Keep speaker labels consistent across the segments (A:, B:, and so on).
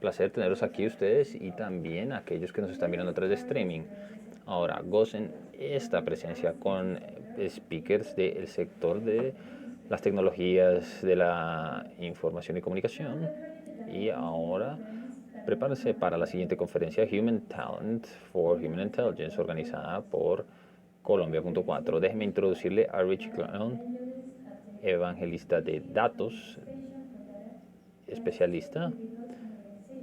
A: placer tenerlos aquí ustedes y también aquellos que nos están viendo a través de streaming. Ahora, gocen esta presencia con speakers del sector de las tecnologías de la información y comunicación. Y ahora, prepárense para la siguiente conferencia, Human Talent for Human Intelligence, organizada por Colombia.4. Déjenme introducirle a Richie Clown, evangelista de datos, especialista,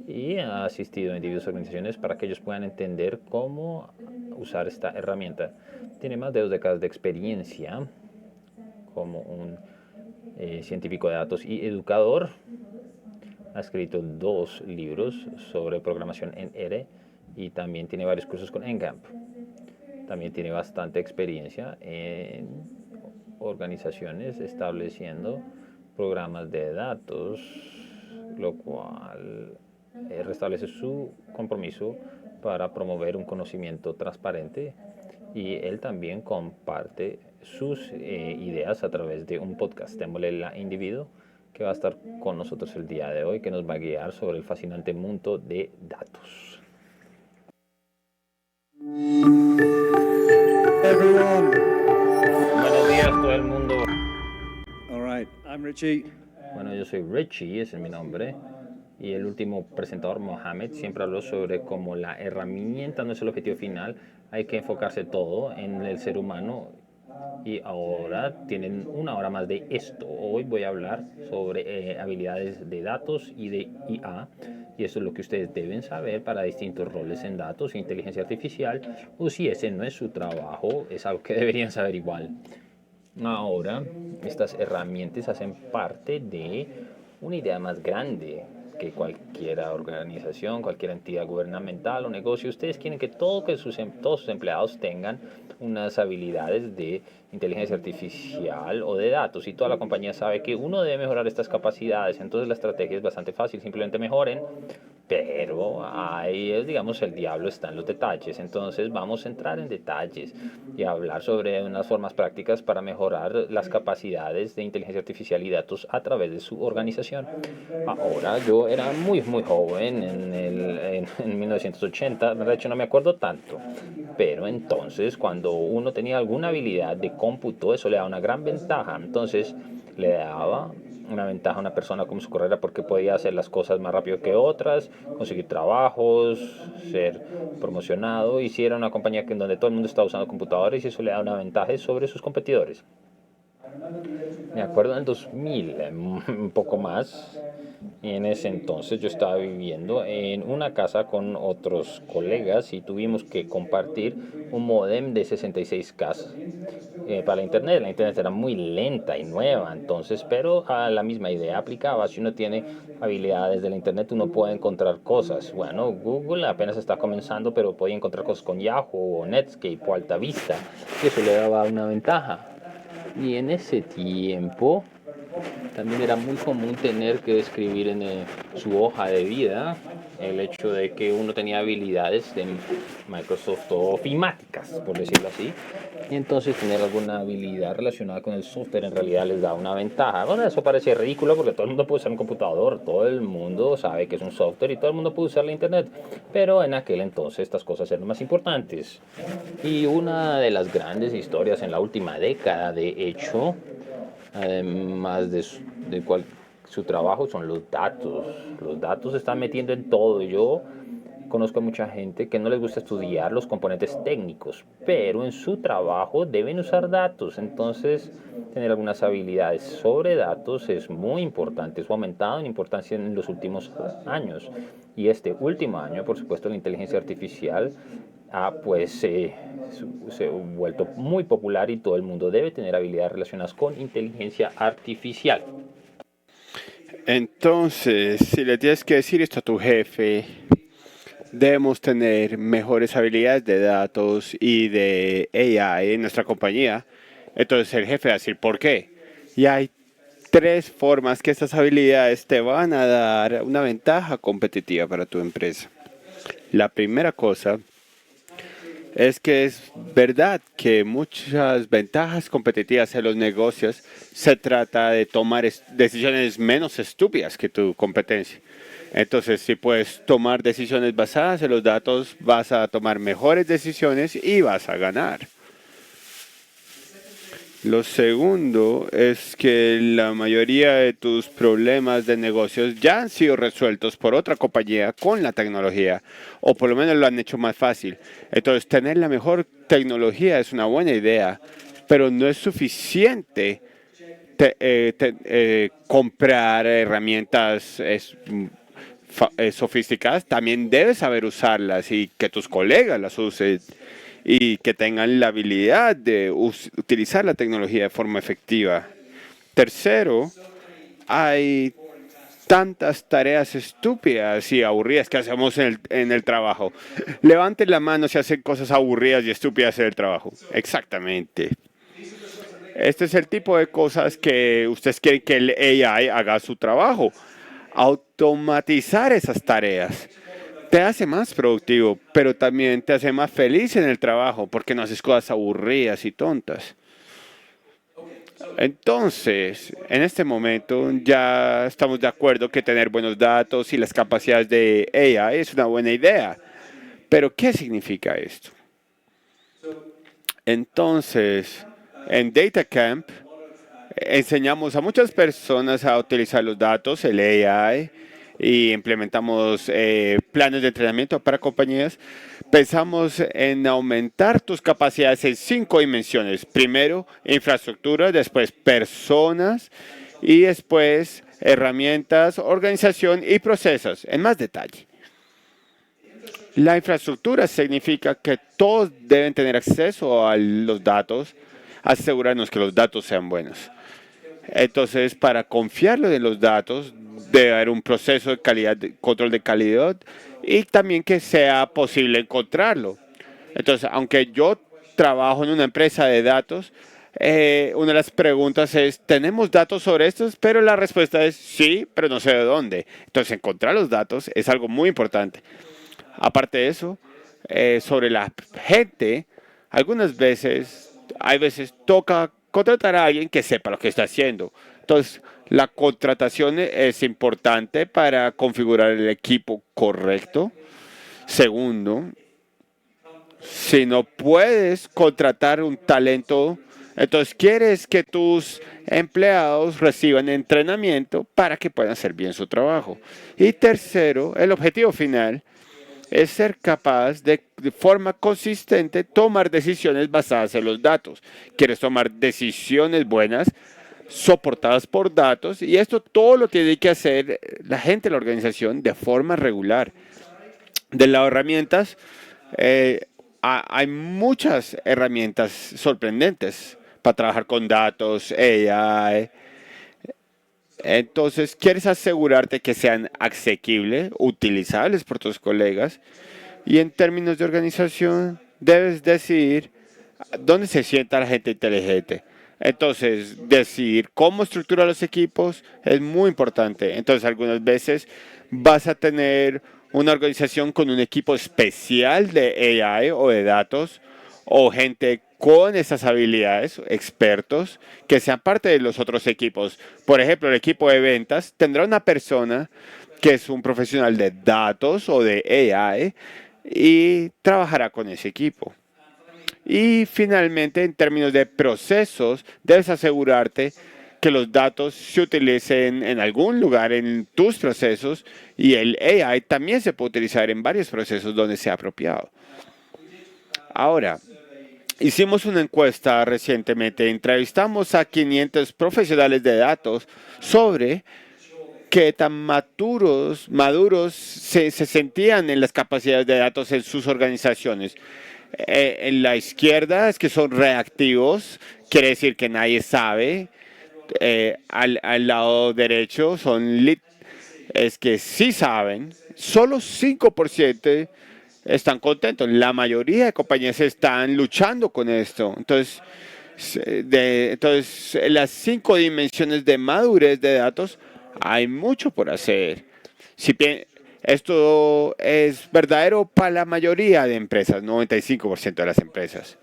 A: y ha asistido a individuos y organizaciones para que ellos puedan entender cómo usar esta herramienta. Tiene más de 2 décadas de experiencia como un científico de datos y educador. Ha escrito 2 libros sobre programación en R y también tiene varios cursos con Ngamp. También tiene bastante experiencia en organizaciones estableciendo programas de datos, lo cual restablece su compromiso para promover un conocimiento transparente, y él también comparte sus ideas a través de un podcast. Démosle la individuo que va a estar con nosotros el día de hoy, que nos va a guiar sobre el fascinante mundo de datos.
B: Everyone.
A: Buenos días todo el mundo.
B: All right, I'm Richie.
A: Bueno, yo soy Richie, ese es mi nombre. Y el último presentador, Mohamed, siempre habló sobre cómo la herramienta no es el objetivo final, hay que enfocarse todo en el ser humano. Y ahora tienen una hora más de esto. Hoy voy a hablar sobre habilidades de datos y de IA. Y eso es lo que ustedes deben saber para distintos roles en datos e inteligencia artificial. O si ese no es su trabajo, es algo que deberían saber igual. Ahora, estas herramientas hacen parte de una idea más grande que cualquier organización, cualquier entidad gubernamental o negocio. Ustedes quieren que todos sus empleados tengan unas habilidades de inteligencia artificial o de datos, y toda la compañía sabe que uno debe mejorar estas capacidades. Entonces la estrategia es bastante fácil: simplemente mejoren. Pero ahí, digamos, el diablo está en los detalles. Entonces vamos a entrar en detalles y a hablar sobre unas formas prácticas para mejorar las capacidades de inteligencia artificial y datos a través de su organización. Ahora, yo era muy joven en 1980, de hecho no me acuerdo tanto, pero entonces cuando uno tenía alguna habilidad de cómputo, eso le daba una gran ventaja. Entonces le daba una ventaja a una persona como su carrera, porque podía hacer las cosas más rápido que otras, conseguir trabajos, ser promocionado, y si era una compañía en donde todo el mundo estaba usando computadores, y eso le da una ventaja sobre sus competidores. Me acuerdo en el 2000, un poco más, y en ese entonces yo estaba viviendo en una casa con otros colegas y tuvimos que compartir un módem de 66K para la internet. La internet era muy lenta y nueva entonces, pero a la misma idea aplicaba. Si uno tiene habilidades de la internet, uno puede encontrar cosas. Bueno, Google apenas está comenzando, pero podía encontrar cosas con Yahoo o Netscape o Altavista, y eso le daba una ventaja. Y en ese tiempo también era muy común tener que escribir en su hoja de vida el hecho de que uno tenía habilidades de Microsoft o ofimáticas, por decirlo así. Y entonces tener alguna habilidad relacionada con el software en realidad les da una ventaja. Bueno, eso parece ridículo porque todo el mundo puede usar un computador, todo el mundo sabe que es un software y todo el mundo puede usar la internet. Pero en aquel entonces estas cosas eran más importantes. Y una de las grandes historias en la última década, de hecho, además de su trabajo, son los datos. Los datos se están metiendo en todo. Yo conozco a mucha gente que no les gusta estudiar los componentes técnicos, pero en su trabajo deben usar datos. Entonces, tener algunas habilidades sobre datos es muy importante. Eso ha aumentado en importancia en los últimos años. Y este último año, por supuesto, la inteligencia artificial se ha vuelto muy popular, y todo el mundo debe tener habilidades relacionadas con inteligencia artificial.
C: Entonces, si le tienes que decir esto a tu jefe, debemos tener mejores habilidades de datos y de AI en nuestra compañía. Entonces el jefe va a decir, ¿por qué? Y hay 3 formas que estas habilidades te van a dar una ventaja competitiva para tu empresa. La primera cosa es que es verdad que muchas ventajas competitivas en los negocios se trata de tomar decisiones menos estúpidas que tu competencia. Entonces, si puedes tomar decisiones basadas en los datos, vas a tomar mejores decisiones y vas a ganar. Lo segundo es que la mayoría de tus problemas de negocios ya han sido resueltos por otra compañía con la tecnología, o por lo menos lo han hecho más fácil. Entonces, tener la mejor tecnología es una buena idea, pero no es suficiente comprar herramientas sofisticadas. También debes saber usarlas y que tus colegas las usen y que tengan la habilidad de utilizar la tecnología de forma efectiva. Tercero, hay tantas tareas estúpidas y aburridas que hacemos en el trabajo. Levanten la mano si hacen cosas aburridas y estúpidas en el trabajo. Exactamente. Este es el tipo de cosas que ustedes quieren que el AI haga su trabajo. Automatizar esas tareas te hace más productivo, pero también te hace más feliz en el trabajo porque no haces cosas aburridas y tontas. Entonces, en este momento ya estamos de acuerdo que tener buenos datos y las capacidades de AI es una buena idea. Pero, ¿qué significa esto? Entonces, en DataCamp enseñamos a muchas personas a utilizar los datos, el AI, y implementamos planes de entrenamiento para compañías. Pensamos en aumentar tus capacidades en 5 dimensiones. Primero, infraestructura, después personas y después herramientas, organización y procesos, en más detalle. La infraestructura significa que todos deben tener acceso a los datos, asegurarnos que los datos sean buenos. Entonces, para confiarlo en los datos, debe haber un proceso de calidad, control de calidad y también que sea posible encontrarlo. Entonces, aunque yo trabajo en una empresa de datos, una de las preguntas es, ¿tenemos datos sobre estos? Pero la respuesta es sí, pero no sé de dónde. Entonces, encontrar los datos es algo muy importante. Aparte de eso, sobre la gente, hay veces toca contratar a alguien que sepa lo que está haciendo. Entonces, la contratación es importante para configurar el equipo correcto. Segundo, si no puedes contratar un talento, entonces quieres que tus empleados reciban entrenamiento para que puedan hacer bien su trabajo. Y tercero, el objetivo final es ser capaz de forma consistente tomar decisiones basadas en los datos. Quieres tomar decisiones buenas, soportadas por datos, y esto todo lo tiene que hacer la gente de la organización de forma regular. Del lado de herramientas, hay muchas herramientas sorprendentes para trabajar con datos, AI. Entonces, quieres asegurarte que sean asequibles, utilizables por tus colegas. Y en términos de organización, debes decidir dónde se sienta la gente inteligente. Entonces, decidir cómo estructurar los equipos es muy importante. Entonces, algunas veces vas a tener una organización con un equipo especial de AI o de datos, o gente con esas habilidades, expertos, que sean parte de los otros equipos. Por ejemplo, el equipo de ventas tendrá una persona que es un profesional de datos o de AI y trabajará con ese equipo. Y finalmente, en términos de procesos, debes asegurarte que los datos se utilicen en algún lugar en tus procesos, y el AI también se puede utilizar en varios procesos donde sea apropiado. Ahora, hicimos una encuesta recientemente, entrevistamos a 500 profesionales de datos sobre qué tan maduros se sentían en las capacidades de datos en sus organizaciones. En la izquierda es que son reactivos, quiere decir que nadie sabe. Al lado derecho es que sí saben, solo 5% están contentos. La mayoría de compañías están luchando con esto. Entonces, en las 5 dimensiones de madurez de datos hay mucho por hacer. Esto es verdadero para la mayoría de empresas, 95% de las empresas.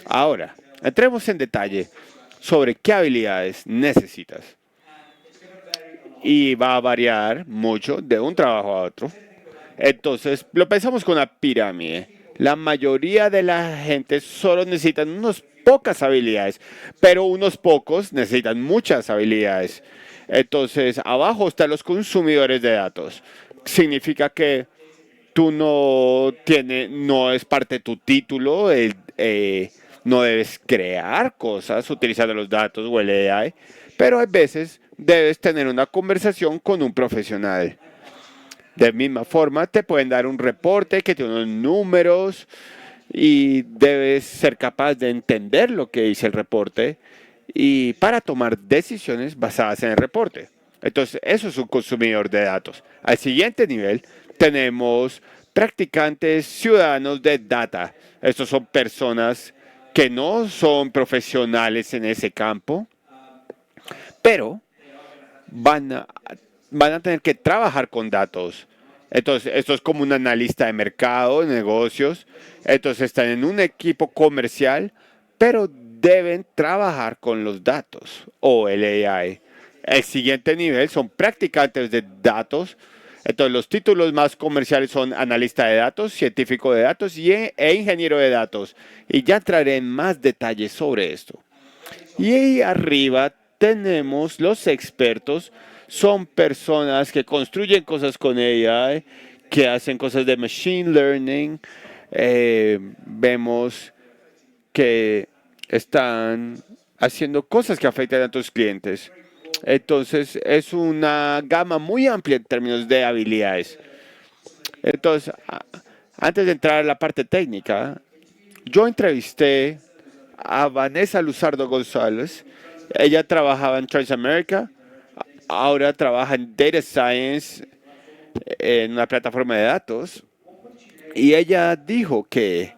C: Ahora, entremos en detalle sobre qué habilidades necesitas. y va a variar mucho de un trabajo a otro. Entonces, lo pensamos con una pirámide. La mayoría de la gente solo necesitan unas pocas habilidades, pero unos pocos necesitan muchas habilidades. Entonces, abajo están los consumidores de datos. Significa que tú no es parte de tu título, no debes crear cosas utilizando los datos o el AI, pero a veces debes tener una conversación con un profesional. De misma forma, te pueden dar un reporte que tiene unos números y debes ser capaz de entender lo que dice el reporte y para tomar decisiones basadas en el reporte. Entonces, eso es un consumidor de datos. Al siguiente nivel, tenemos practicantes ciudadanos de data. Estos son personas que no son profesionales en ese campo, pero van a, van a tener que trabajar con datos. Entonces, esto es como un analista de mercado, de negocios. Entonces, están en un equipo comercial, pero deben trabajar con los datos o el AI. El siguiente nivel son practicantes de datos. Entonces, los títulos más comerciales son analista de datos, científico de datos e ingeniero de datos. Y ya entraré en más detalles sobre esto. Y ahí arriba tenemos los expertos. Son personas que construyen cosas con AI, que hacen cosas de machine learning. Vemos que están haciendo cosas que afectan a tus clientes. Entonces, es una gama muy amplia en términos de habilidades. Entonces, antes de entrar a la parte técnica, yo entrevisté a Vanessa Luzardo González. Ella trabajaba en Transamerica, ahora trabaja en Data Science en una plataforma de datos. Y ella dijo que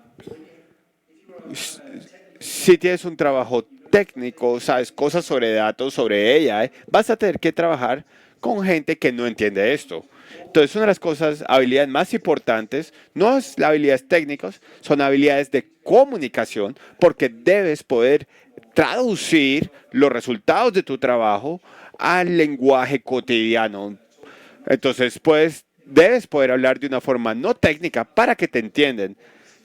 C: si tienes un trabajo técnico, sabes cosas sobre datos, sobre ella, vas a tener que trabajar con gente que no entiende esto. Entonces, una de las cosas, habilidades más importantes, no es las habilidades técnicas, son habilidades de comunicación, porque debes poder traducir los resultados de tu trabajo al lenguaje cotidiano. Entonces, pues, debes poder hablar de una forma no técnica para que te entiendan.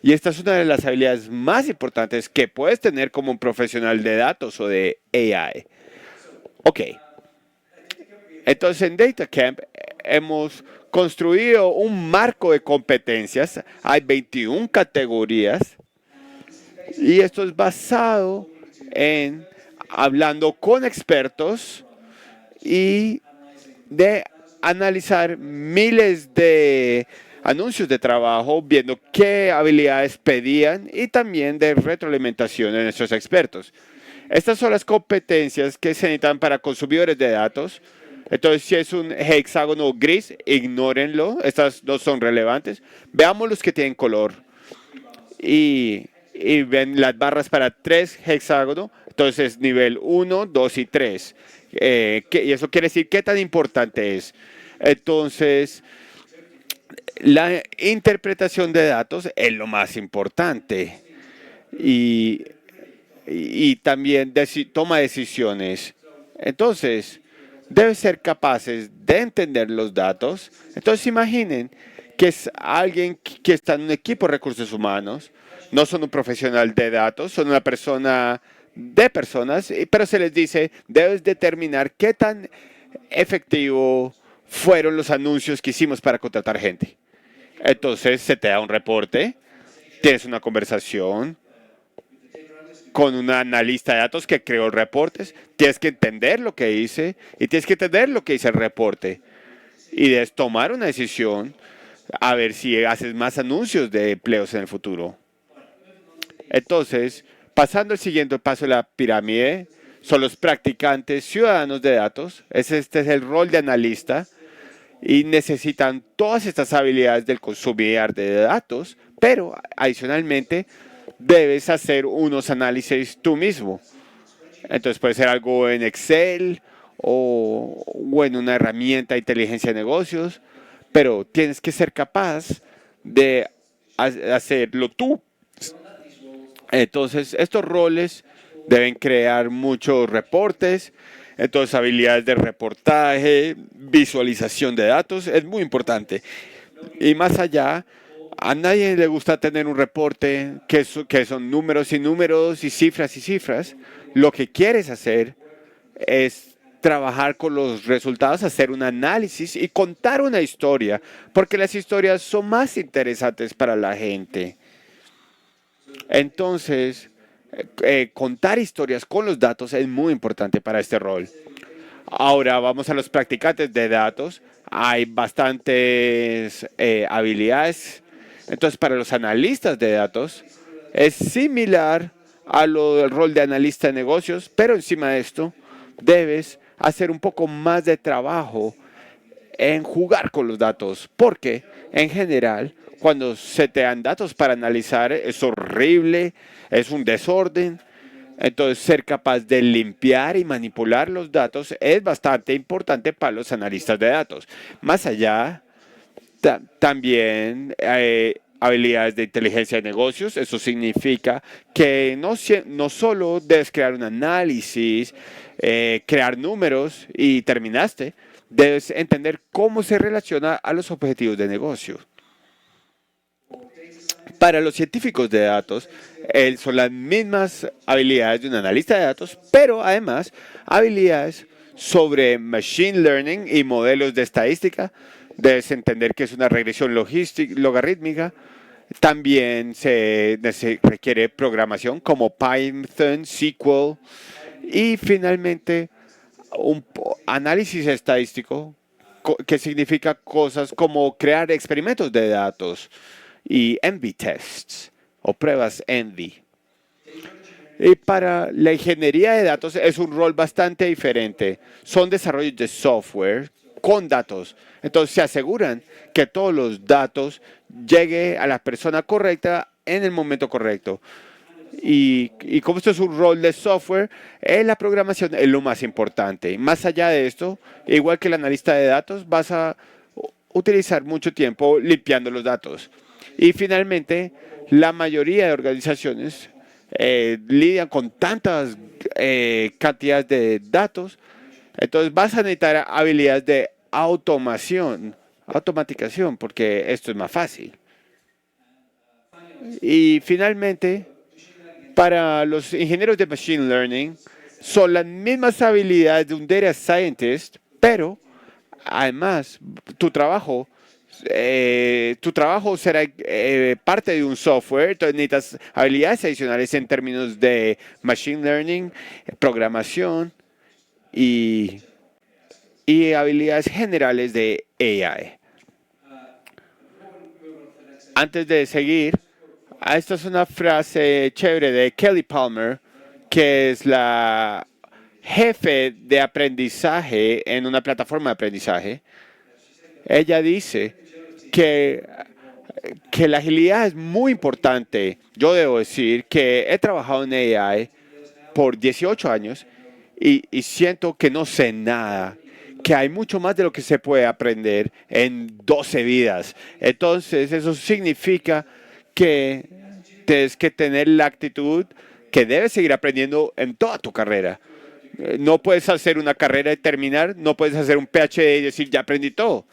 C: Y esta es una de las habilidades más importantes que puedes tener como un profesional de datos o de AI. Ok. Entonces en DataCamp hemos construido un marco de competencias. Hay 21 categorías. Y esto es basado en hablando con expertos y de analizar miles de anuncios de trabajo, viendo qué habilidades pedían y también de retroalimentación de nuestros expertos. Estas son las competencias que se necesitan para consumidores de datos. Entonces, si es un hexágono gris, ignórenlo. Estas no son relevantes. Veamos los que tienen color. Y ven las barras para 3 hexágonos. Entonces, nivel 1, 2 y 3. Y eso quiere decir qué tan importante es. Entonces, la interpretación de datos es lo más importante y también toma decisiones. Entonces, deben ser capaces de entender los datos. Entonces, imaginen que es alguien que está en un equipo de recursos humanos, no son un profesional de datos, son una persona de personas, pero se les dice, debes determinar qué tan efectivo fueron los anuncios que hicimos para contratar gente. Entonces se te da un reporte, tienes una conversación con un analista de datos que creó reportes, tienes que entender lo que dice y tienes que entender lo que dice el reporte. Y debes tomar una decisión a ver si haces más anuncios de empleos en el futuro. Entonces, pasando al siguiente paso de la pirámide, son los practicantes ciudadanos de datos. Este es el rol de analista y necesitan todas estas habilidades del consumidor de datos, pero adicionalmente debes hacer unos análisis tú mismo. Entonces puede ser algo en Excel o en una herramienta de inteligencia de negocios, pero tienes que ser capaz de hacerlo tú. Entonces estos roles deben crear muchos reportes. Entonces, habilidades de reportaje, visualización de datos, es muy importante. Y más allá, a nadie le gusta tener un reporte que son números y números y cifras. Lo que quieres hacer es trabajar con los resultados, hacer un análisis y contar una historia, porque las historias son más interesantes para la gente. Entonces, contar historias con los datos es muy importante para este rol. Ahora vamos a los practicantes de datos. Hay bastantes habilidades. Entonces, para los analistas de datos, es similar a lo del rol de analista de negocios, pero encima de esto, debes hacer un poco más de trabajo en jugar con los datos, porque en general, cuando se te dan datos para analizar, es horrible, es un desorden. Entonces, ser capaz de limpiar y manipular los datos es bastante importante para los analistas de datos. Más allá, también habilidades de inteligencia de negocios. Eso significa que no solo debes crear un análisis, crear números y terminaste. Debes entender cómo se relaciona a los objetivos de negocio. Para los científicos de datos, son las mismas habilidades de un analista de datos, pero además habilidades sobre machine learning y modelos de estadística. Debes entender que es una regresión logarítmica. También se requiere programación como Python, SQL y finalmente un análisis estadístico, que significa cosas como crear experimentos de datos y Envy tests o pruebas Envy. Y para la ingeniería de datos es un rol bastante diferente. Son desarrollos de software con datos. Entonces se aseguran que todos los datos lleguen a la persona correcta en el momento correcto. Y como esto es un rol de software, la programación es lo más importante. Más allá de esto, igual que el analista de datos, vas a utilizar mucho tiempo limpiando los datos. Y finalmente, la mayoría de organizaciones lidian con tantas cantidades de datos, entonces vas a necesitar habilidades de automatización, porque esto es más fácil. Y finalmente, para los ingenieros de Machine Learning, son las mismas habilidades de un Data Scientist, pero además tu trabajo será parte de un software, entonces necesitas habilidades adicionales en términos de Machine Learning, programación y habilidades generales de AI. Antes de seguir, esta es una frase chévere de Kelly Palmer, que es la jefe de aprendizaje en una plataforma de aprendizaje. Ella dice que la agilidad es muy importante. Yo debo decir que he trabajado en AI por 18 años y siento que no sé nada, que hay mucho más de lo que se puede aprender en 12 vidas. Entonces, eso significa que tienes que tener la actitud que debes seguir aprendiendo en toda tu carrera. No puedes hacer una carrera y terminar, no puedes hacer un PhD y decir, ya aprendí todo.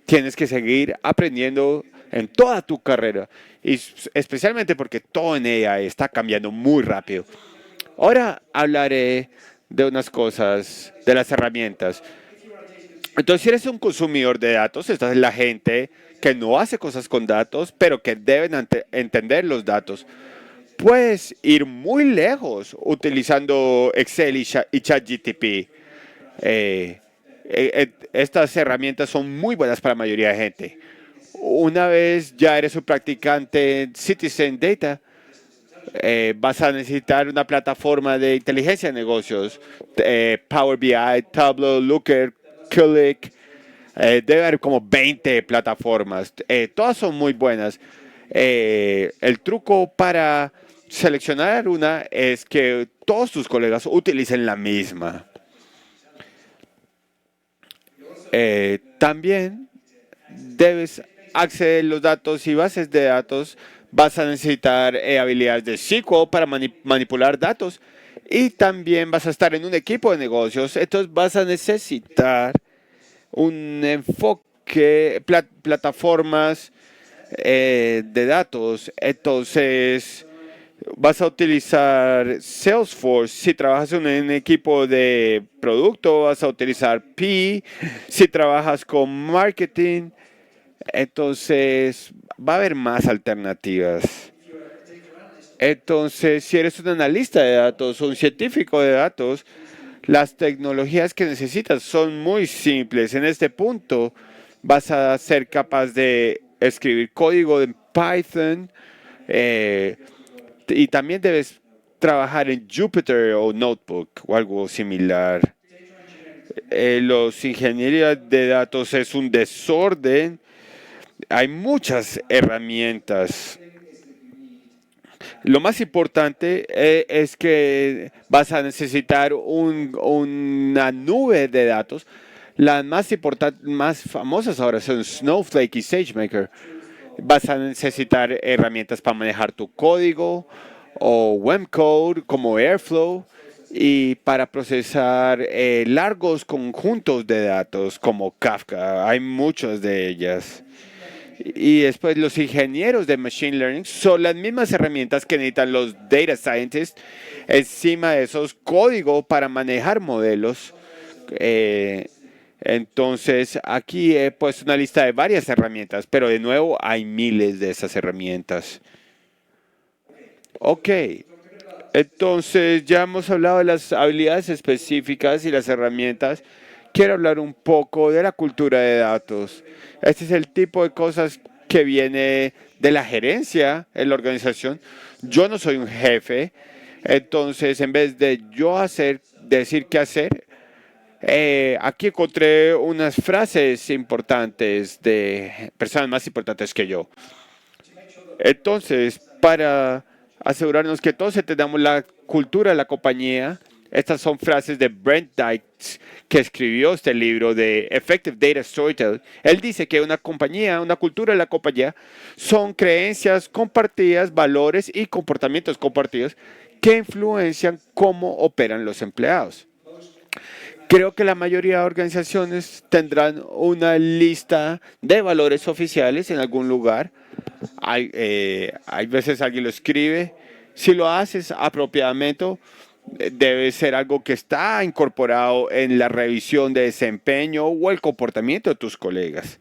C: Tienes que seguir aprendiendo en toda tu carrera, y especialmente porque todo en AI está cambiando muy rápido. Ahora hablaré de unas cosas, de las herramientas. Entonces, si eres un consumidor de datos, esta es la gente que no hace cosas con datos, pero que deben entender los datos. Puedes ir muy lejos utilizando Excel y ChatGPT. Estas herramientas son muy buenas para la mayoría de gente. Una vez ya eres un practicante en Citizen Data, vas a necesitar una plataforma de inteligencia de negocios, Power BI, Tableau, Looker, Qlik. Debe haber como 20 plataformas. Todas son muy buenas. El truco para seleccionar una es que todos tus colegas utilicen la misma. También debes acceder a los datos y bases de datos. Vas a necesitar habilidades de SQL para manipular datos y también vas a estar en un equipo de negocios, entonces vas a necesitar un enfoque, plataformas de datos. Entonces, vas a utilizar Salesforce. Si trabajas en un equipo de producto, vas a utilizar P. Si trabajas con marketing, entonces va a haber más alternativas. Entonces, si eres un analista de datos o un científico de datos, las tecnologías que necesitas son muy simples. En este punto, vas a ser capaz de escribir código en Python y también debes trabajar en Jupyter o Notebook o algo similar. Los ingeniería de datos es un desorden. Hay muchas herramientas. Lo más importante es que vas a necesitar una nube de datos. Las más famosas ahora son Snowflake y SageMaker. Vas a necesitar herramientas para manejar tu código o webcode como Airflow y para procesar largos conjuntos de datos como Kafka. Hay muchas de ellas. Y después los ingenieros de Machine Learning son las mismas herramientas que necesitan los Data Scientists encima de esos códigos para manejar modelos. Entonces, aquí he puesto una lista de varias herramientas, pero de nuevo hay miles de esas herramientas. Ok, entonces ya hemos hablado de las habilidades específicas y las herramientas. Quiero hablar un poco de la cultura de datos. Este es el tipo de cosas que viene de la gerencia en la organización. Yo no soy un jefe, entonces en vez de yo decir qué hacer, aquí encontré unas frases importantes de personas más importantes que yo. Entonces, para asegurarnos que todos entendamos la cultura de la compañía, estas son frases de Brent Dykes, que escribió este libro de Effective Data Storytelling. Él dice que una compañía, una cultura de la compañía, son creencias compartidas, valores y comportamientos compartidos que influencian cómo operan los empleados. Creo que la mayoría de organizaciones tendrán una lista de valores oficiales en algún lugar. Hay veces alguien lo escribe. Si lo haces apropiadamente, debe ser algo que está incorporado en la revisión de desempeño o el comportamiento de tus colegas.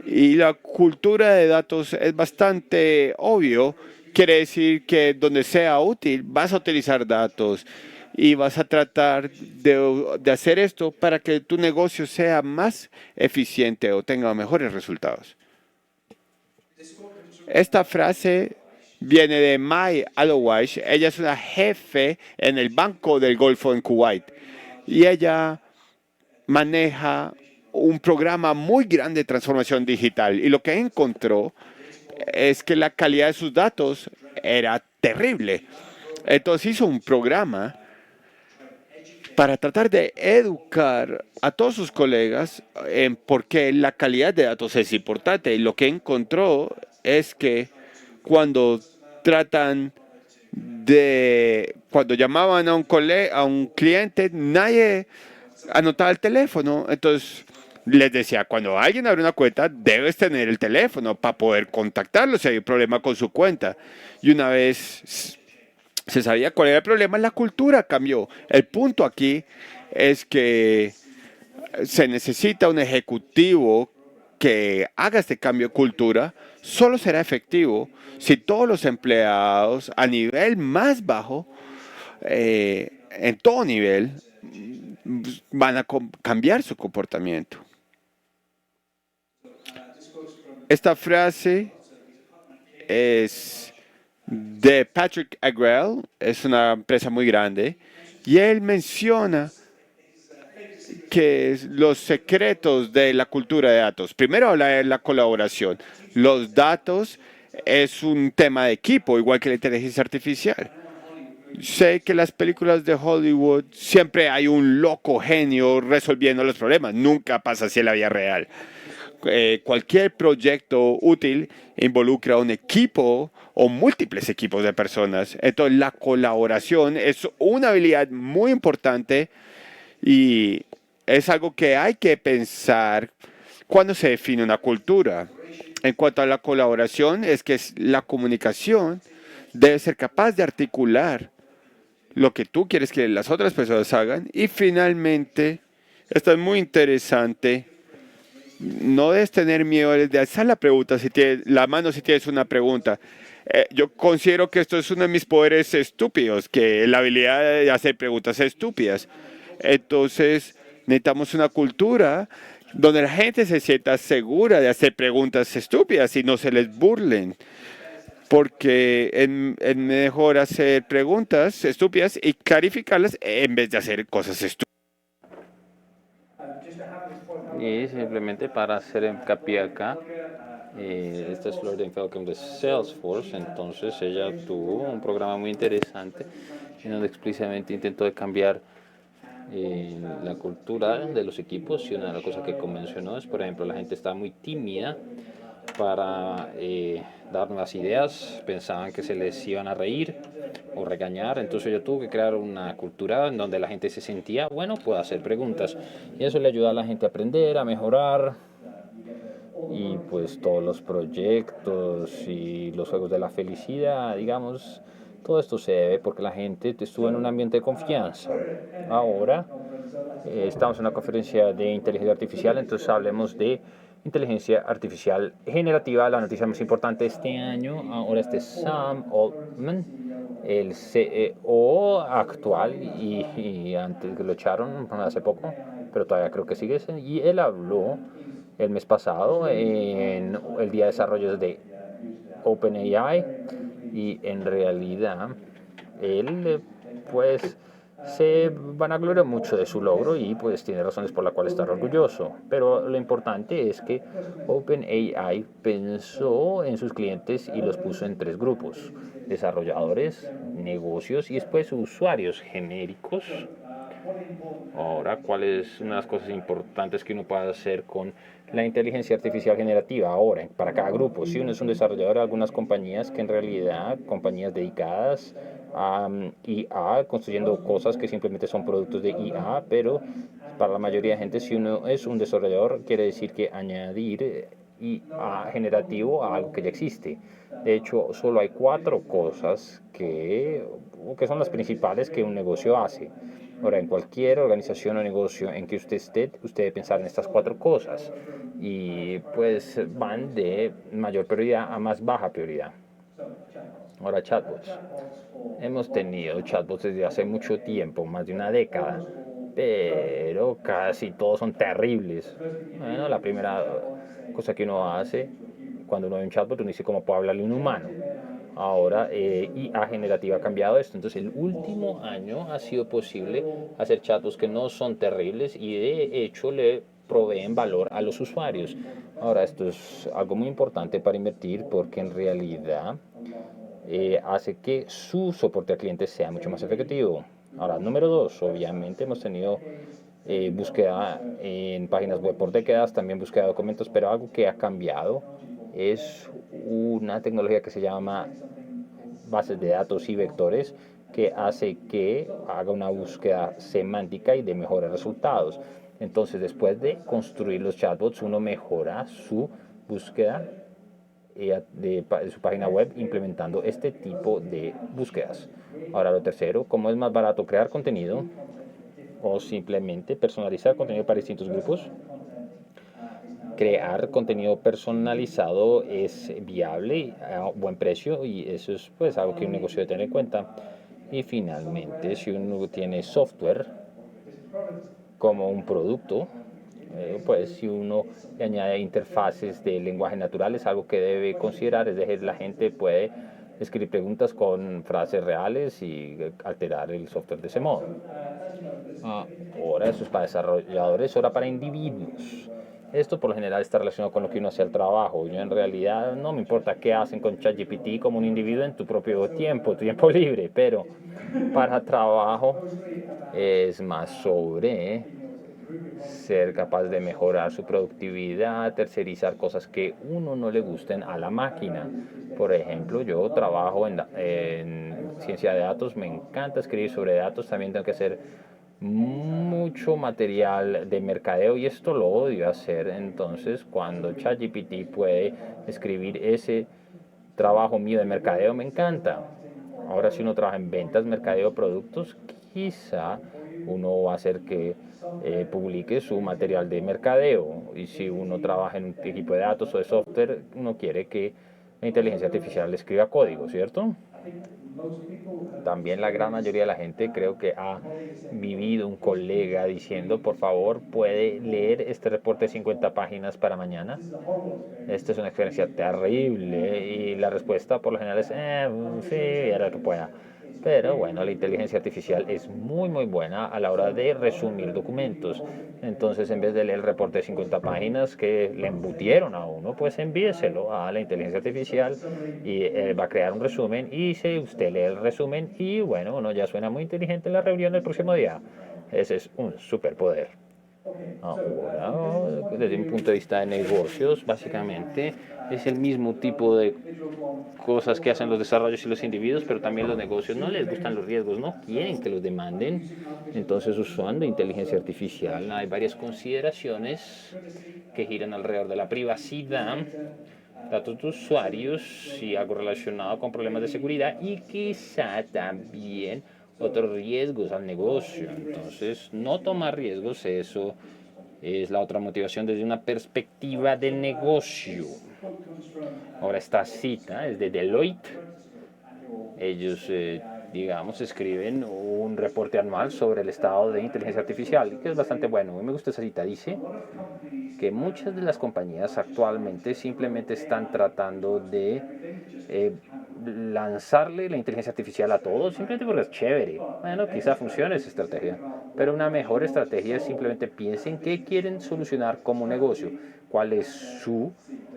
C: Y la cultura de datos es bastante obvio. Quiere decir que donde sea útil vas a utilizar datos y vas a tratar de hacer esto para que tu negocio sea más eficiente o tenga mejores resultados. Esta frase viene de Mai Alowaish. Ella es una jefe en el Banco del Golfo en Kuwait y ella maneja un programa muy grande de transformación digital y lo que encontró es que la calidad de sus datos era terrible. Entonces hizo un programa para tratar de educar a todos sus colegas en por qué la calidad de datos es importante. Y lo que encontró es que cuando cuando llamaban a un cliente, nadie anotaba el teléfono. Entonces les decía, cuando alguien abre una cuenta, debes tener el teléfono para poder contactarlo si hay un problema con su cuenta. Y una vez se sabía cuál era el problema, la cultura cambió. El punto aquí es que se necesita un ejecutivo que haga este cambio de cultura. Solo será efectivo si todos los empleados a nivel más bajo, en todo nivel, van a cambiar su comportamiento. Esta frase es de Patrick Agrell, es una empresa muy grande, y él menciona que los secretos de la cultura de datos. Primero habla de la colaboración. Los datos es un tema de equipo, igual que la inteligencia artificial. Sé que en las películas de Hollywood siempre hay un loco genio resolviendo los problemas. Nunca pasa así en la vida real. cualquier proyecto útil involucra un equipo o múltiples equipos de personas. Entonces, la colaboración es una habilidad muy importante y es algo que hay que pensar cuando se define una cultura. En cuanto a la colaboración, es que la comunicación debe ser capaz de articular lo que tú quieres que las otras personas hagan. Y finalmente, esto es muy interesante, no debes tener miedo de alzar la pregunta, la mano si tienes una pregunta. Yo considero que esto es uno de mis poderes estúpidos, que la habilidad de hacer preguntas estúpidas. Entonces, necesitamos una cultura donde la gente se sienta segura de hacer preguntas estúpidas y no se les burlen. Porque es mejor hacer preguntas estúpidas y clarificarlas en vez de hacer cosas estúpidas.
A: Y simplemente para hacer hincapié acá, esta es Lauren Falcon de Salesforce. Entonces ella tuvo un programa muy interesante en donde explícitamente intentó de cambiar la cultura de los equipos. Y una de las cosas que mencionó es, por ejemplo, la gente está muy tímida para dar nuevas ideas, pensaban que se les iban a reír o regañar, entonces yo tuve que crear una cultura en donde la gente se sentía, bueno, puedo hacer preguntas, y eso le ayuda a la gente a aprender, a mejorar, y pues todos los proyectos y los juegos de la felicidad, digamos, todo esto se debe porque la gente estuvo en un ambiente de confianza. Ahora estamos en una conferencia de inteligencia artificial, entonces hablemos de inteligencia artificial generativa. La noticia más importante este año, ahora Sam Altman, el CEO actual, y antes que lo echaron hace poco, pero todavía creo que sigue, y él habló el mes pasado en el Día de Desarrollos de OpenAI, y en realidad él pues se vanagloria mucho de su logro y pues tiene razones por las cuales estar orgulloso, pero lo importante es que OpenAI pensó en sus clientes y los puso en 3 grupos: desarrolladores, negocios y después usuarios genéricos. Ahora, ¿cuál es una de las cosas importantes que uno puede hacer con la inteligencia artificial generativa? Ahora, para cada grupo, si uno es un desarrollador, hay algunas compañías que en realidad, compañías dedicadas a IA, construyendo cosas que simplemente son productos de IA, pero para la mayoría de gente, si uno es un desarrollador, quiere decir que añadir IA generativo a algo que ya existe. De hecho, solo hay 4 cosas que son las principales que un negocio hace. Ahora, en cualquier organización o negocio en que usted esté, usted debe pensar en estas 4 cosas, y pues van de mayor prioridad a más baja prioridad. Ahora, chatbots. Hemos tenido chatbots desde hace mucho tiempo, más de una década, pero casi todos son terribles. Bueno, la primera cosa que uno hace cuando uno ve un chatbot, uno dice cómo puede hablarle un humano. Ahora IA generativa ha cambiado esto. Entonces, el último año ha sido posible hacer chatbots que no son terribles y de hecho le proveen valor a los usuarios. Ahora, esto es algo muy importante para invertir porque en realidad hace que su soporte al cliente sea mucho más efectivo. Ahora, número 2, obviamente hemos tenido búsqueda en páginas web por décadas, también búsqueda de documentos, pero algo que ha cambiado es una tecnología que se llama bases de datos y vectores, que hace que haga una búsqueda semántica y de mejores resultados. Entonces, después de construir los chatbots, uno mejora su búsqueda de su página web implementando este tipo de búsquedas. Ahora, lo tercero, como es más barato crear contenido o simplemente personalizar contenido para distintos grupos, crear contenido personalizado es viable a buen precio, y eso es pues algo que un negocio debe tener en cuenta. Y finalmente, si uno tiene software como un producto, pues si uno le añade interfaces de lenguaje natural, es algo que debe considerar. Es decir, la gente puede escribir preguntas con frases reales y alterar el software de ese modo. Ahora eso es para desarrolladores, ahora para individuos. Esto por lo general está relacionado con lo que uno hace al trabajo. Yo en realidad no me importa qué hacen con ChatGPT como un individuo en tu propio tiempo, tu tiempo libre, pero para trabajo es más sobre ser capaz de mejorar su productividad, tercerizar cosas que uno no le gusten a la máquina. Por ejemplo, yo trabajo en ciencia de datos, me encanta escribir sobre datos, también tengo que hacer mucho material de mercadeo y esto lo odio hacer. Entonces, cuando ChatGPT puede escribir ese trabajo mío de mercadeo, me encanta. Ahora, si uno trabaja en ventas, mercadeo, productos, quizá uno va a hacer que publique su material de mercadeo. Y si uno trabaja en un equipo de datos o de software, uno quiere que la inteligencia artificial escriba código, ¿cierto? También la gran mayoría de la gente creo que ha vivido un colega diciendo, por favor, ¿puede leer este reporte de 50 páginas para mañana? Esta es una experiencia terrible y la respuesta por lo general es, sí, era lo que pueda. Pero bueno, la inteligencia artificial es muy buena a la hora de resumir documentos. Entonces, en vez de leer el reporte de 50 páginas que le embutieron a uno, pues envíeselo a la inteligencia artificial y va a crear un resumen y si usted lee el resumen y bueno, uno ya suena muy inteligente en la reunión del próximo día. Ese es un superpoder. Ahora, desde un punto de vista de negocios, básicamente es el mismo tipo de cosas que hacen los desarrollos y los individuos, pero también los negocios no les gustan los riesgos, no quieren que los demanden. Entonces, usando inteligencia artificial, hay varias consideraciones que giran alrededor de la privacidad, datos de usuarios y algo relacionado con problemas de seguridad y quizá también otros riesgos al negocio. Entonces, no tomar riesgos, eso es la otra motivación desde una perspectiva de negocio. Ahora, esta cita es de Deloitte. Ellos, digamos, escriben un reporte anual sobre el estado de inteligencia artificial, que es bastante bueno. A mí me gusta esa cita. Dice que muchas de las compañías actualmente simplemente están tratando de lanzarle la inteligencia artificial a todos, simplemente porque es chévere. Bueno, quizá funcione esa estrategia, pero una mejor estrategia es simplemente piensen qué quieren solucionar como negocio, cuál es su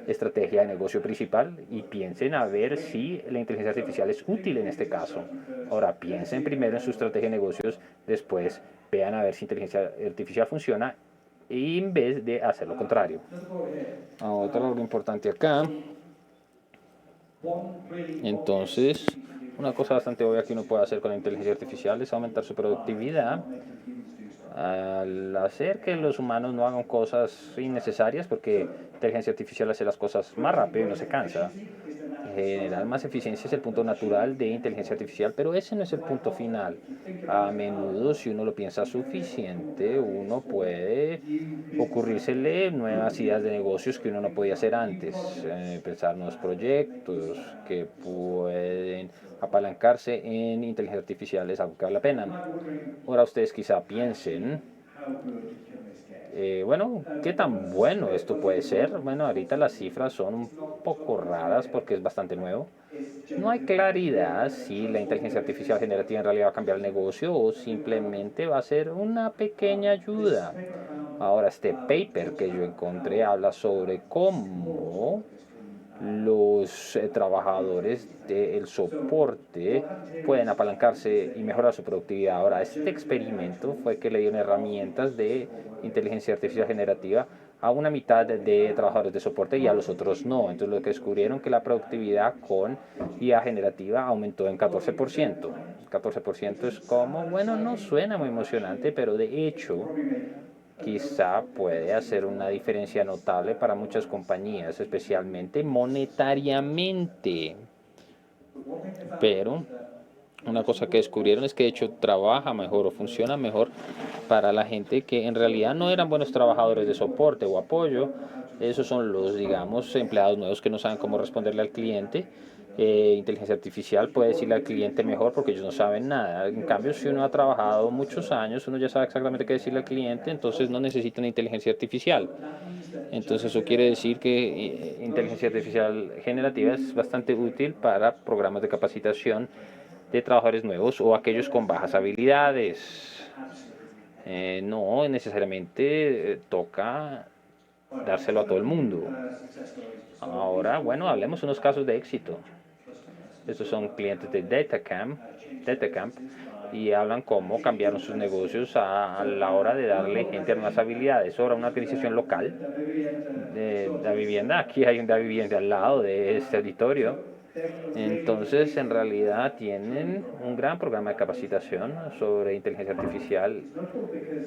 A: estrategia de negocio principal y piensen a ver si la inteligencia artificial es útil en este caso. Ahora, piensen primero en su estrategia de negocios, después vean a ver si inteligencia artificial funciona en vez de hacer lo contrario. Otro algo importante acá. Entonces, una cosa bastante obvia que uno puede hacer con la inteligencia artificial es aumentar su productividad al hacer que los humanos no hagan cosas innecesarias, porque la inteligencia artificial hace las cosas más rápido y no se cansa. Generar más eficiencia es el punto natural de inteligencia artificial, pero ese no es el punto final. A menudo, si uno lo piensa suficiente, uno puede ocurrírsele nuevas ideas de negocios que uno no podía hacer antes, pensar nuevos proyectos que pueden apalancarse en inteligencia artificial es algo que vale la pena. Ahora ustedes quizá piensen, bueno, ¿qué tan bueno esto puede ser? Bueno, ahorita las cifras son un poco raras porque es bastante nuevo. No hay claridad si la inteligencia artificial generativa en realidad va a cambiar el negocio o simplemente va a ser una pequeña ayuda. Ahora, este paper que yo encontré habla sobre cómo los trabajadores del soporte pueden apalancarse y mejorar su productividad. Ahora, este experimento fue que le dieron herramientas de inteligencia artificial generativa a una mitad de trabajadores de soporte y a los otros no. Entonces, lo que descubrieron que la productividad con IA generativa aumentó en 14%. 14% es como, bueno, no suena muy emocionante, pero de hecho quizá puede hacer una diferencia notable para muchas compañías, especialmente monetariamente. Pero una cosa que descubrieron es que de hecho trabaja mejor o funciona mejor para la gente que en realidad no eran buenos trabajadores de soporte o apoyo. Esos son los, digamos, empleados nuevos que no saben cómo responderle al cliente. Inteligencia artificial puede decirle al cliente mejor porque ellos no saben nada. En cambio, si uno ha trabajado muchos años, uno ya sabe exactamente qué decirle al cliente, entonces no necesita una inteligencia artificial. Entonces eso quiere decir que inteligencia artificial generativa es bastante útil para programas de capacitación de trabajadores nuevos o aquellos con bajas habilidades. No necesariamente toca dárselo a todo el mundo. Ahora, bueno, hablemos unos casos de éxito. Estos son clientes de Datacamp, y hablan cómo cambiaron sus negocios a la hora de darle gente nuevas habilidades. Ahora, una organización local de la vivienda, aquí hay una vivienda al lado de este auditorio. Entonces, en realidad tienen un gran programa de capacitación sobre inteligencia artificial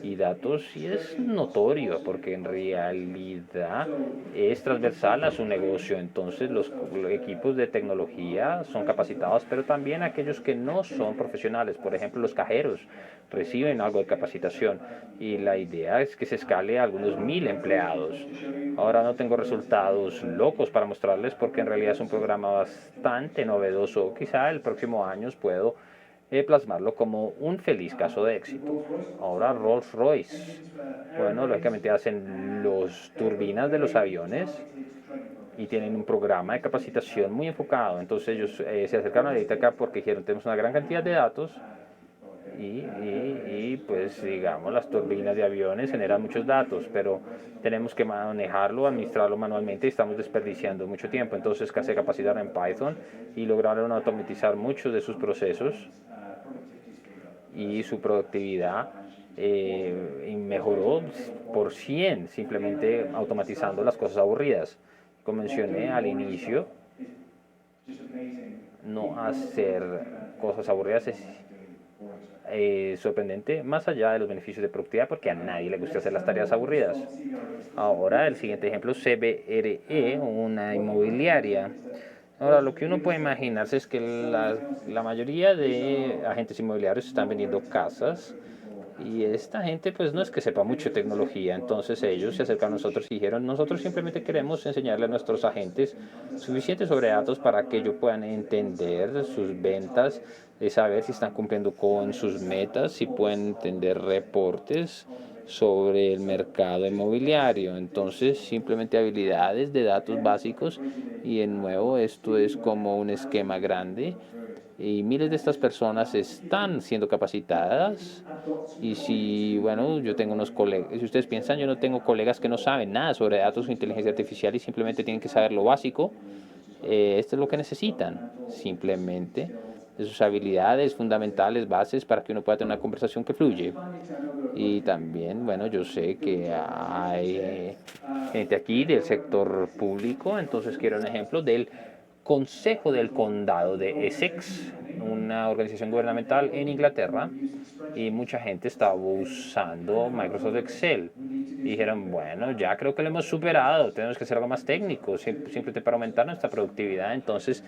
A: y datos, y es notorio porque en realidad es transversal a su negocio. Entonces, los equipos de tecnología son capacitados, pero también aquellos que no son profesionales, por ejemplo, los cajeros reciben algo de capacitación, y la idea es que se escale a algunos 1000 empleados. Ahora no tengo resultados locos para mostrarles porque en realidad es un programa bastante novedoso. Quizá el próximo año puedo plasmarlo como un feliz caso de éxito. Ahora Rolls-Royce. Bueno, lógicamente hacen las turbinas de los aviones y tienen un programa de capacitación muy enfocado. Entonces ellos se acercaron a Datacamp porque dijeron, tenemos una gran cantidad de datos y pues digamos las turbinas de aviones generan muchos datos, pero tenemos que manejarlo, administrarlo manualmente y estamos desperdiciando mucho tiempo. Entonces se capacitaron en Python y lograron automatizar muchos de sus procesos, y su productividad mejoró por 100 simplemente automatizando las cosas aburridas. Como mencioné al inicio, no hacer cosas aburridas es sorprendente, más allá de los beneficios de productividad, porque a nadie le gusta hacer las tareas aburridas. Ahora, el siguiente ejemplo, CBRE, una inmobiliaria. Ahora, lo que uno puede imaginarse es que la mayoría de agentes inmobiliarios están vendiendo casas, y esta gente pues no es que sepa mucho de tecnología. Entonces ellos se acercaron a nosotros y dijeron, nosotros simplemente queremos enseñarle a nuestros agentes suficientes sobre datos para que ellos puedan entender sus ventas, saber si están cumpliendo con sus metas, si pueden entender reportes sobre el mercado inmobiliario. Entonces simplemente habilidades de datos básicos, y de nuevo esto es como un esquema grande, y miles de estas personas están siendo capacitadas. Y si, bueno, yo tengo unos colegas, si ustedes piensan, yo no tengo colegas que no saben nada sobre datos o inteligencia artificial y simplemente tienen que saber lo básico. Esto es lo que necesitan, simplemente de sus habilidades fundamentales, bases, para que uno pueda tener una conversación que fluye. Y también, bueno, yo sé que hay gente aquí del sector público, entonces quiero un ejemplo del Consejo del Condado de Essex, una organización gubernamental en Inglaterra, y mucha gente estaba usando Microsoft Excel. Y dijeron, bueno, ya creo que lo hemos superado, tenemos que hacer algo más técnico, simplemente para aumentar nuestra productividad. Entonces,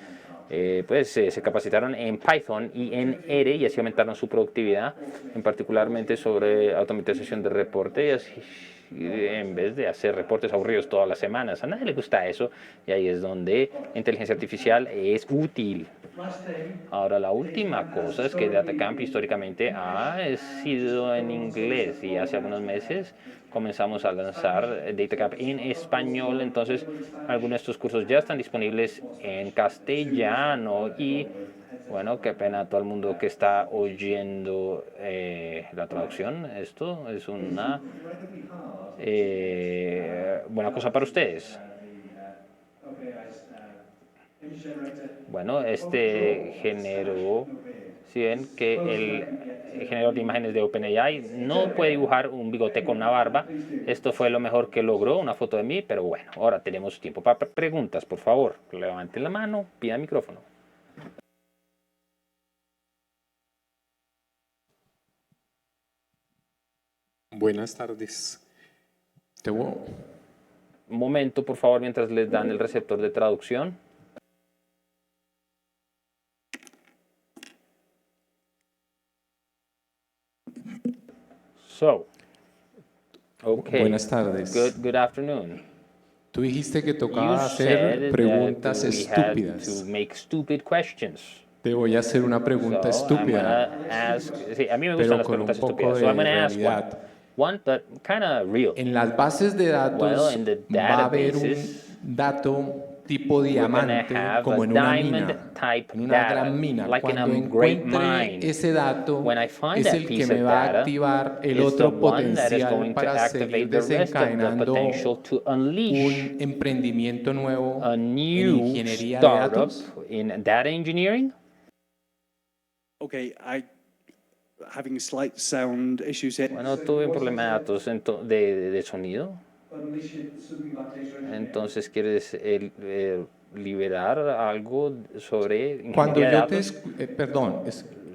A: pues se capacitaron en Python y en R, y así aumentaron su productividad, en particularmente sobre automatización de reporte, y así, en vez de hacer reportes aburridos todas las semanas. A nadie le gusta eso, y ahí es donde inteligencia artificial es útil. Ahora, la última cosa es que Datacamp históricamente ha sido en inglés, y hace algunos meses comenzamos a lanzar Datacamp en español. Entonces, algunos de estos cursos ya están disponibles en castellano, y bueno, qué pena a todo el mundo que está oyendo la traducción. Esto es una buena cosa para ustedes. Bueno, este generó, si ven que el generador de imágenes de OpenAI no puede dibujar un bigote con una barba. Esto fue lo mejor que logró, una foto de mí, pero bueno, ahora tenemos tiempo para preguntas. Por favor, levanten la mano, pidan micrófono.
D: Buenas tardes.
A: Un momento, por favor, mientras les dan el receptor de traducción. So, okay.
D: Buenas tardes.
A: Good afternoon.
D: Tú dijiste que
A: You
D: tocaba
A: said
D: hacer preguntas
A: that we had
D: estúpidas.
A: to make stupid questions.
D: Te voy a hacer una pregunta
A: So I'm
D: estúpida,
A: gonna ask, sí, a mí me
D: pero
A: gustan las
D: con un
A: preguntas
D: poco
A: estúpidas. So I'm
D: de
A: gonna ask
D: realidad.
A: one but kind of real.
D: En las bases de
A: Well,
D: datos
A: in the
D: va a haber un
A: databases,
D: dato tipo
A: we're gonna
D: diamante,
A: have
D: como
A: a
D: en una
A: diamond
D: mina,
A: type
D: en una
A: data,
D: gran mina.
A: like in
D: Cuando
A: a great
D: encuentre
A: mine.
D: ese dato,
A: When I find
D: es
A: that
D: el que
A: piece
D: me
A: of
D: va a
A: data,
D: activar el
A: is the
D: otro
A: one that is
D: potencial
A: going to
D: para seguir
A: activate the rest of the
D: desencadenando
A: potential to unleash
D: un emprendimiento nuevo
A: a
D: en
A: new
D: ingeniería de
A: startup
D: datos.
A: in data engineering.
B: Okay, having slight sound issues here.
A: Bueno, tuve un problema de datos de sonido. Entonces, ¿quieres liberar algo sobre
D: Cuando
A: ingeniería de
D: yo te,
A: datos?
D: perdón,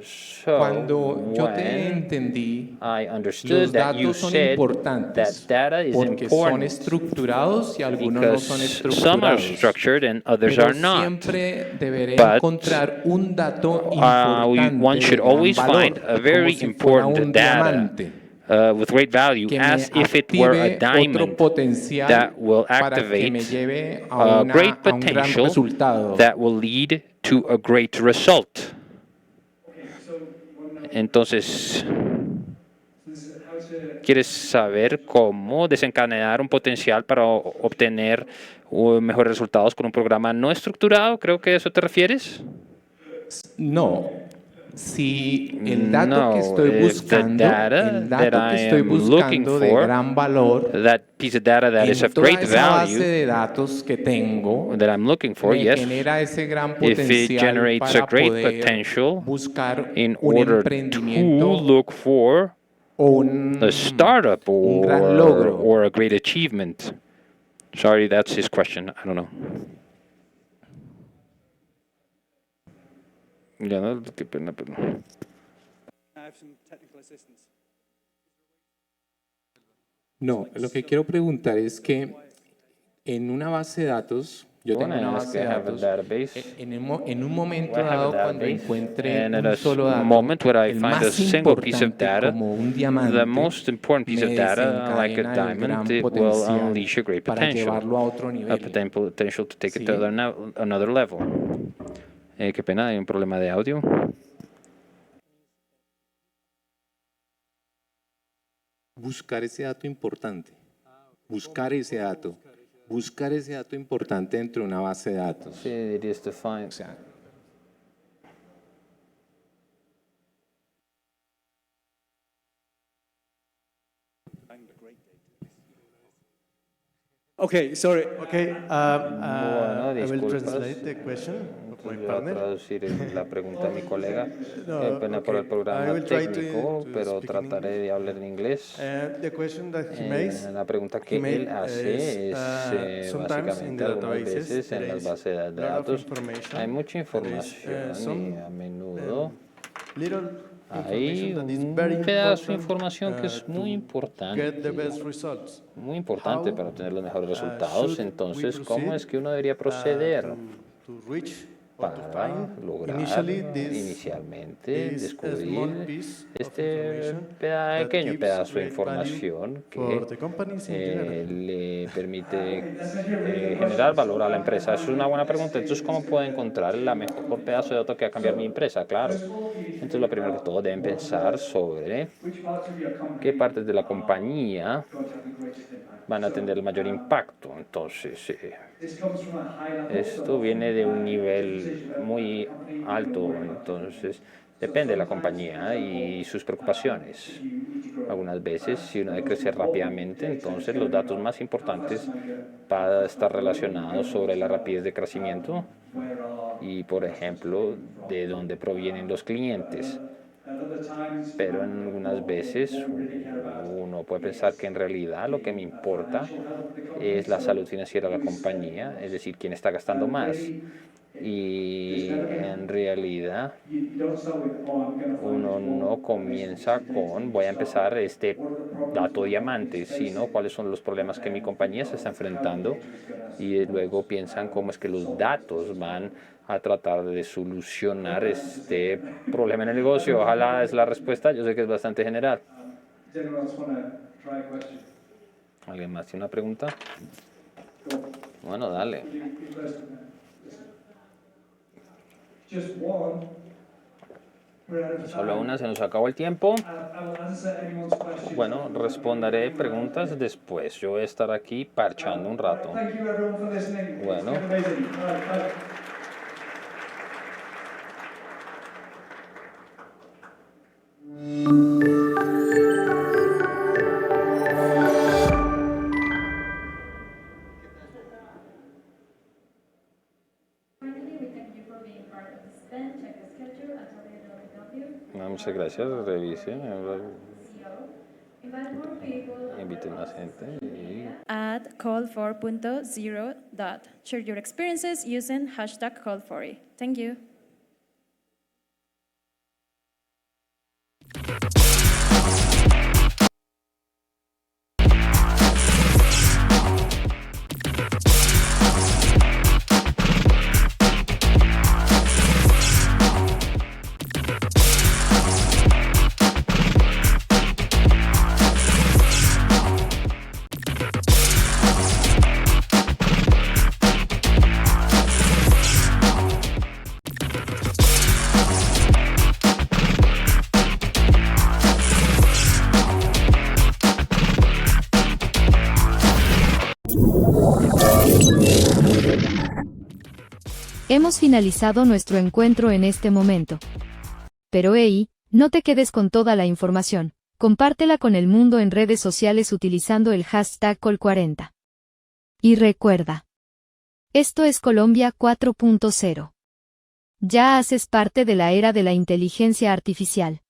A: So,
D: cuando yo te
A: when
D: entendí,
A: I understood
D: los
A: that you
D: datos son
A: said that
D: importantes
A: data is
D: porque son
A: important
D: estructurados y algunos no son
A: because some are
D: estructurados.
A: structured and others
D: Pero
A: are not.
D: siempre deberé
A: But
D: encontrar un dato
A: one
D: importante
A: should
D: de gran
A: always find
D: valor,
A: a
D: como
A: very
D: si fuera un
A: important data
D: diamante,
A: with great value
D: que
A: as
D: me
A: if it were a
D: active otro
A: diamond
D: potencial
A: that will
D: para que me
A: activate
D: lleve
A: a great
D: a un gran
A: potential
D: resultado.
A: that will lead to a great result. Entonces, ¿quieres saber cómo desencadenar un potencial para obtener mejores resultados con un programa no estructurado? Creo que a eso te refieres.
D: No. Si el dato que
A: No,
D: estoy
A: if the
D: buscando,
A: data
D: el
A: that
D: dato que
A: I
D: estoy
A: am looking
D: buscando de
A: for,
D: gran valor,
A: that piece of data that is
D: en
A: of
D: toda
A: great
D: esa base
A: value
D: de datos que tengo,
A: that I'm looking for,
D: me
A: yes,
D: genera ese gran
A: if it
D: potencial
A: generates a
D: para
A: great
D: poder
A: potential
D: buscar
A: in
D: un
A: order to
D: emprendimiento
A: look for
D: o
A: a startup
D: un gran logro.
A: or a great achievement. Sorry, that's his question. I don't know. Ya no, qué pena, pero...
B: I have some technical assistance.
D: No, lo que quiero preguntar es que en una base de datos, yo tengo una base de datos, en un momento dado cuando encuentre
A: and at
D: un
A: a
D: solo dato,
A: moment where I
D: el
A: find a
D: más
A: single piece of
D: importante
A: data,
D: como un
A: the
D: diamante,
A: most important piece
D: me
A: of data, like a
D: desencadena el
A: diamond,
D: gran
A: it will
D: potencial
A: unleash a great
D: para
A: potential,
D: llevarlo a otro
A: a
D: nivel.
A: potential to take it to
D: Sí.
A: another level. Qué pena, hay un problema de audio.
D: Buscar ese dato importante. Buscar ese dato. Buscar ese dato importante dentro de una base de datos.
A: Sí, it is to find.
D: O sea,
B: Okay, sorry.
E: Okay,
A: Bueno,
E: I will
A: disculpas.
E: translate the question of my
A: Entonces voy a
E: partner.
A: traducir la pregunta a mi colega.
E: No,
A: Qué pena por el
E: okay. I
A: programa
E: will try
A: técnico,
E: to
A: pero
E: speak in
A: trataré
E: English.
A: de hablar en inglés.
E: The question that he makes,
A: La pregunta que él hace es
E: sometimes in
A: básicamente
E: the
A: algunas
E: databases
A: veces en
E: there
A: las
E: is
A: bases de
E: a lot of
A: datos
E: information.
A: hay mucha
E: There is,
A: información
E: some,
A: y a menudo
E: little
A: hay
E: information that is
A: un
E: very
A: pedazo de
E: important,
A: información que es muy
E: to get the
A: importante,
E: best results.
A: muy importante
E: How,
A: para obtener los mejores resultados.
E: should we
A: Entonces, ¿cómo
E: proceed,
A: es que uno debería proceder
E: to reach or to
A: para
E: find
A: lograr inicialmente
E: this small
A: descubrir
E: piece of
A: este
E: information that
A: pequeño
E: gives
A: pedazo de
E: great value
A: información
E: for
A: que
E: the companies in general?
A: le permite generar valor a la empresa? Eso es una buena pregunta. Entonces, ¿cómo puedo encontrar la mejor pedazo de datos que va a cambiar mi empresa? Claro. Entonces, lo primero que todo deben pensar sobre qué partes de la compañía van a tener el mayor impacto. Entonces, esto viene de un nivel muy alto, entonces depende de la compañía y sus preocupaciones. Algunas veces, si uno debe crecer rápidamente, entonces los datos más importantes van a estar relacionados sobre la rapidez de crecimiento y, por ejemplo, de dónde provienen los clientes. Pero en algunas veces uno puede pensar que en realidad lo que me importa es la salud financiera de la compañía, es decir, quién está gastando más. Y en realidad uno no comienza con voy a empezar este dato diamante, sino cuáles son los problemas que mi compañía se está enfrentando y luego piensan cómo es que los datos van a tratar de solucionar este problema en el negocio. Ojalá es la respuesta, yo sé que es bastante general. ¿Alguien más tiene una pregunta? Bueno, dale. Solo una, se nos acabó el tiempo. Bueno, responderé preguntas después. Yo voy a estar aquí parchando un rato. Bueno. Muchas gracias, revise. Invite más gente.
F: At call4.0. Share your experiences using hashtag call4. Thank you.
G: Hemos finalizado nuestro encuentro en este momento. Pero hey, no te quedes con toda la información, compártela con el mundo en redes sociales utilizando el hashtag Col40. Y recuerda, esto es Colombia 4.0. Ya haces parte de la era de la inteligencia artificial.